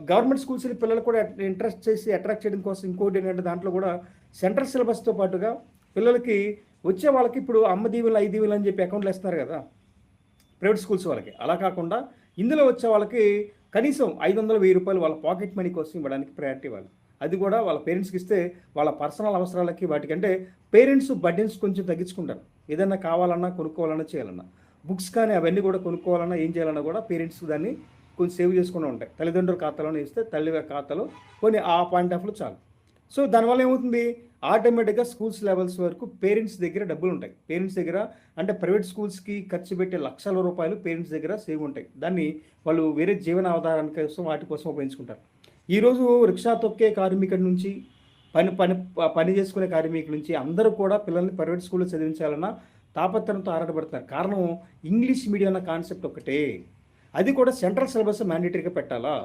Government స్కూల్స్‌లో పిల్లలు కూడా ఇంట్రెస్ట్ చేసి అట్రాక్ట్ చేయడం కోసం ఇంకోటి ఏంటంటే దాంట్లో కూడా సెంట్రల్ సిలబస్‌తో పాటుగా పిల్లలకి వచ్చే వాళ్ళకి ఇప్పుడు అమ్మ దీవెనలు, ఐదు దీవెనలు అని చెప్పి అకౌంట్‌లో ఏస్తున్నారు కదా! ప్రైవేట్ స్కూల్స్ వాళ్ళకి. అలా కాకుండా ఇందులో వచ్చే వాళ్ళకి కనీసం 500, 1000 వాళ్ళ పాకెట్ మనీ కోసం ఇవ్వడానికి ప్రయారిటీ ఇవ్వాలి. అది కూడా వాళ్ళ పేరెంట్స్‌కి ఇస్తే వాళ్ళ పర్సనల్ అవసరాలకి వాటికంటే పేరెంట్స్ బర్డెన్స్ కొంచెం తగ్గించుకుంటారు. ఏదన్నా కావాలన్నా, కొనుక్కోవాలన్నా, చేయాలన్నా. బుక్స్ కానీ అవన్నీ కూడా కొనుక్కోవాలన్నా, ఏం చేయాలన్నా కూడా పేరెంట్స్ దాన్ని కొంచెం సేవ్ చేసుకుంటూ ఉంటాయి. తల్లిదండ్రుల ఖాతాలోనే ఇస్తే తల్లి ఖాతాలో కొన్ని ఆ పాయింట్ ఆఫ్‌లో చాలు. సో దానివల్ల ఏమవుతుంది? ఆటోమేటిక్‌గా స్కూల్స్ లెవెల్స్ వరకు పేరెంట్స్ దగ్గర డబ్బులుంటాయి. పేరెంట్స్ దగ్గర అంటే ప్రైవేట్ స్కూల్స్‌కి ఖర్చు పెట్టే లక్షల రూపాయలు పేరెంట్స్ దగ్గర సేవ్ ఉంటాయి. దాన్ని వాళ్ళు వేరే జీవనాధారం కోసం వాటి కోసం ఉపయోగించుకుంటారు. ఈరోజు రిక్షా తొక్కే కార్మికుడి నుంచి పని పని పని చేసుకునే కార్మికుల నుంచి అందరూ కూడా పిల్లల్ని ప్రైవేట్ స్కూల్‌లో చదివించాలన్న తాపత్రయంతో ఆరాటపడుతున్నారు. కారణం ఇంగ్లీష్ మీడియం అన్న కాన్సెప్ట్ ఒకటే. అది కూడా సెంట్రల్ సిలబస్ మ్యాండేటరీగా పెట్టాలా?